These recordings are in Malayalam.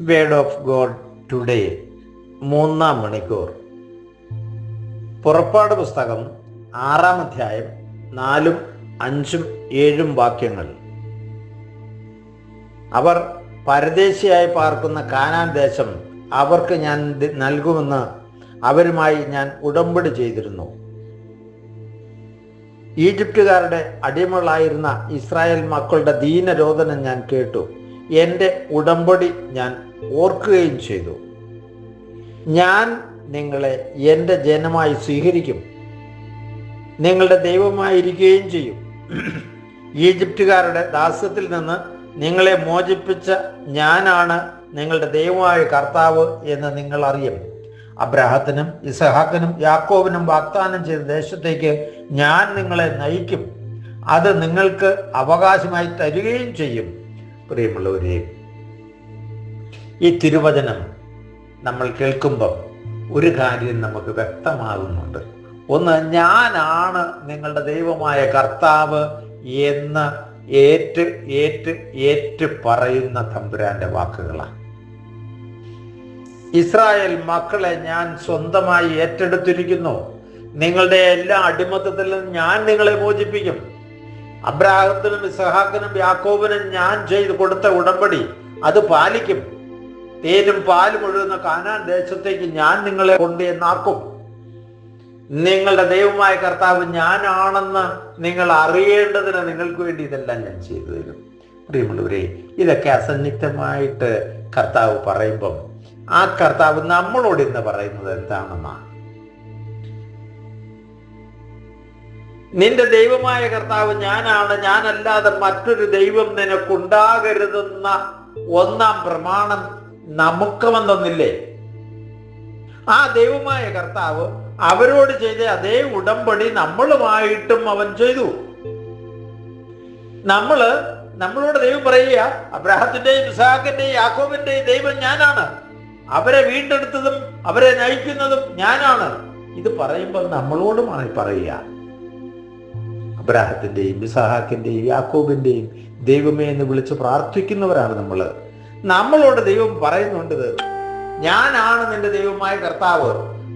വേർഡ് ഓഫ് ഗോഡ് ടുഡേ 3-ാം മണിക്കൂർ. പുറപ്പാട് പുസ്തകം 6-ാം അധ്യായം 4, 5, 7 വാക്യങ്ങൾ. അവർ പരദേശിയായി പാർക്കുന്ന കാനാൻ ദേശം അവർക്ക് ഞാൻ നൽകുമെന്ന് അവരുമായി ഞാൻ ഉടമ്പടി ചെയ്തിരുന്നു. ഈജിപ്തുകാരുടെ അടിമകളായിരുന്ന ഇസ്രായേൽ മക്കളുടെ ദീനരോധനം ഞാൻ കേട്ടു. എൻ്റെ ഉടമ്പടി ഞാൻ ഓർക്കുകയും ചെയ്തു. ഞാൻ നിങ്ങളെ എൻ്റെ ജനമായി സ്വീകരിക്കും, നിങ്ങളുടെ ദൈവമായിരിക്കുകയും ചെയ്യും. ഈജിപ്തുകാരുടെ ദാസ്യത്തിൽ നിന്ന് നിങ്ങളെ മോചിപ്പിച്ച ഞാനാണ് നിങ്ങളുടെ ദൈവമായ കർത്താവ് എന്ന് നിങ്ങൾ അറിയും. അബ്രാഹത്തിനും ഇസഹാക്കിനും യാക്കോബിനും വാഗ്ദാനം ചെയ്ത ദേശത്തേക്ക് ഞാൻ നിങ്ങളെ നയിക്കും, അത് നിങ്ങൾക്ക് അവകാശമായി തരികയും ചെയ്യും. പ്രിയമുള്ളവരെ, ഈ തിരുവചനം നമ്മൾ കേൾക്കുമ്പോൾ ഒരു കാര്യം നമുക്ക് വ്യക്തമാകുന്നുണ്ട്. ഒന്ന്, ഞാനാണ് നിങ്ങളുടെ ദൈവമായ കർത്താവ് എന്ന് ഏറ്റു പറയുന്ന തമ്പുരാന്റെ വാക്കുകളാണ്. ഇസ്രായേൽ മക്കളെ ഞാൻ സ്വന്തമായി ഏറ്റെടുത്തിരിക്കുന്നു. നിങ്ങളുടെ എല്ലാ അടിമത്തത്തിൽ നിന്നും ഞാൻ നിങ്ങളെ മോചിപ്പിക്കും. അബ്രാഹത്തിനും ഇസഹാക്കിനും യാക്കോബിനും ഞാൻ ചെയ്തു കൊടുത്ത ഉടമ്പടി അത് പാലിക്കും. തേനും പാലും ഒഴുകുന്ന കാനാൻ ദേശത്തേക്ക് ഞാൻ നിങ്ങളെ കൊണ്ടുവന്നാക്കും. നിങ്ങളുടെ ദൈവമായ കർത്താവ് ഞാനാണെന്ന് നിങ്ങൾ അറിയേണ്ടതിന് നിങ്ങൾക്ക് വേണ്ടി ഇതെല്ലാം ഞാൻ ചെയ്തു തരും. പ്രിയമുള്ളവരെ, ഇതൊക്കെ അസന്നിഗ്ധമായിട്ട് കർത്താവ് പറയുമ്പം ആ കർത്താവ് നമ്മളോട് ഇന്ന് പറയുന്നത് എന്താണെന്നാണ്. നിന്റെ ദൈവമായ കർത്താവ് ഞാനാണ്, ഞാനല്ലാതെ മറ്റൊരു ദൈവം നിനക്കുണ്ടാകരുതെന്ന 1-ാം പ്രമാണം നമുക്ക് വന്നൊന്നില്ലേ? ആ ദൈവമായ കർത്താവ് അവരോട് ചെയ്ത അതേ ഉടമ്പടി നമ്മളുമായിട്ടും അവൻ ചെയ്തു. നമ്മളോട് ദൈവം പറയുക, അബ്രാഹത്തിന്റെയും ഇസ്ഹാക്കിന്റെയും യാക്കോബിന്റെയും ദൈവം ഞാനാണ്, അവരെ വീണ്ടെടുത്തതും അവരെ നയിക്കുന്നതും ഞാനാണ്. ഇത് പറയുമ്പോൾ നമ്മളോടുമാണ് പറയുക. അബ്രാഹത്തിന്റെയും ഇസഹാക്കിന്റെയും യാക്കോബിന്റെയും ദൈവമേ എന്ന് വിളിച്ച് പ്രാർത്ഥിക്കുന്നവരാണ് നമ്മളോട് ദൈവം പറയുന്നുണ്ട്, ഞാനാണ് നിന്റെ ദൈവമായ കർത്താവ്,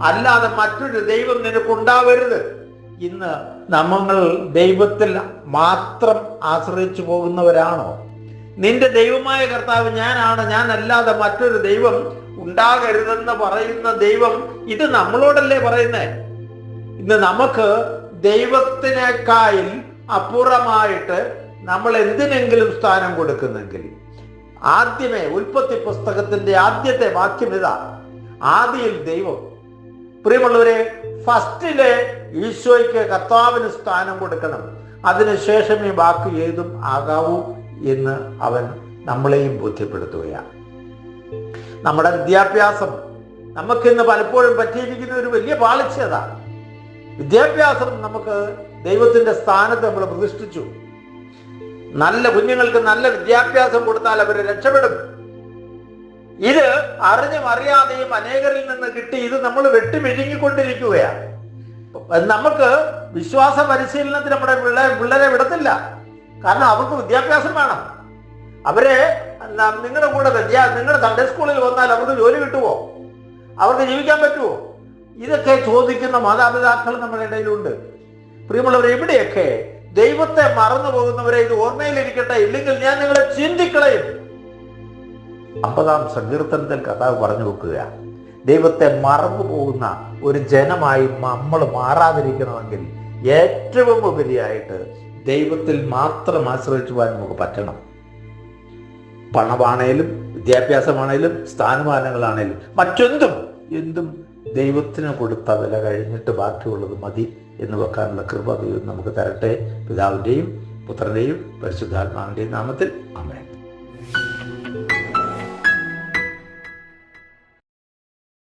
അല്ലാതെ മറ്റൊരു ദൈവം നിനക്കുണ്ടാവരുത്. ഇന്ന് നമ്മൾ ദൈവത്തിൽ മാത്രം ആശ്രയിച്ചു പോകുന്നവരാണോ? നിന്റെ ദൈവമായ കർത്താവ് ഞാനാണ്, ഞാനല്ലാതെ മറ്റൊരു ദൈവം ഉണ്ടാകരുതെന്ന് പറയുന്ന ദൈവം ഇത് നമ്മളോടല്ലേ പറയുന്നേ? ഇന്ന് നമുക്ക് ദൈവത്തിനേക്കാൾ അപ്പുറമായിട്ട് നമ്മൾ എന്തിനെങ്കിലും സ്ഥാനം കൊടുക്കുന്നെങ്കിൽ, ആദ്യമേ ഉൽപ്പത്തി പുസ്തകത്തിന്റെ ആദ്യത്തെ വാക്യം ഇതാ, ആദിയിൽ ദൈവം. പ്രിയമുള്ളവരെ, ഫസ്റ്റിലെ ഈശോയ്ക്ക് കർത്താവിന് സ്ഥാനം കൊടുക്കണം, അതിനുശേഷമേ ബാക്കി ഏതും ആകാവൂ എന്ന് അവൻ നമ്മളെയും ബോധ്യപ്പെടുത്തുകയാണ്. നമ്മുടെ വിദ്യാഭ്യാസം നമുക്കിന്ന് പലപ്പോഴും പറ്റിയിരിക്കുന്ന ഒരു വലിയ പാളിച്ചതാണ്. വിദ്യാഭ്യാസം നമുക്ക് ദൈവത്തിന്റെ സ്ഥാനത്ത് നമ്മൾ പ്രതിഷ്ഠിച്ചു. നല്ല കുഞ്ഞുങ്ങൾക്ക് നല്ല വിദ്യാഭ്യാസം കൊടുത്താൽ അവർ രക്ഷപ്പെടും. ഇത് അറിഞ്ഞും അറിയാതെയും അനേകരിൽ നിന്ന് കിട്ടി ഇത് നമ്മൾ വെട്ടിമെഴുങ്ങിക്കൊണ്ടിരിക്കുകയാണ്. നമുക്ക് വിശ്വാസ പരിശീലനത്തിന് നമ്മുടെ പിള്ളേരെ വിടത്തില്ല. കാരണം അവർക്ക് വിദ്യാഭ്യാസം വേണം. അവരെ നിങ്ങളുടെ കൂടെ നിങ്ങളുടെ സൺഡേ സ്കൂളിൽ വന്നാൽ അവർക്ക് ജോലി കിട്ടുമോ? അവർക്ക് ജീവിക്കാൻ പറ്റുമോ? ഇതൊക്കെ ചോദിക്കുന്ന മാതാപിതാക്കൾ നമ്മുടെ ഇടയിലുണ്ട്. പ്രിയമുള്ളവർ, ഇവിടെയൊക്കെ ദൈവത്തെ മറന്നു പോകുന്നവരെ ഇത് ഓർമ്മയിലിരിക്കട്ടെ, ഇല്ലെങ്കിൽ ഞാൻ നിങ്ങളെ ചിന്തിക്കളയും. 50-ാം സങ്കീർത്തനത്തിൽ കർത്താവ് പറഞ്ഞു വെക്കുക, ദൈവത്തെ മറന്നു പോകുന്ന ഒരു ജനമായി നമ്മൾ മാറാതിരിക്കണമെങ്കിൽ ഏറ്റവും ഉപരിയായിട്ട് ദൈവത്തിൽ മാത്രം ആശ്രയിച്ചു പോകാൻ നമുക്ക് പറ്റണം. പണമാണേലും വിദ്യാഭ്യാസമാണേലും സ്ഥാനമാനങ്ങളാണേലും എന്തും ദൈവത്തിന് കൊടുത്ത വില കഴിഞ്ഞിട്ട് ബാക്കിയുള്ളത് മതി എന്ന് വെക്കാനുള്ള കൃപ ദൈവം നമുക്ക് തരട്ടെ. പിതാവിൻ്റെയും പുത്രൻ്റെയും പരിശുദ്ധാത്മാവിൻ്റെയും നാമത്തിൽ ആമേൻ.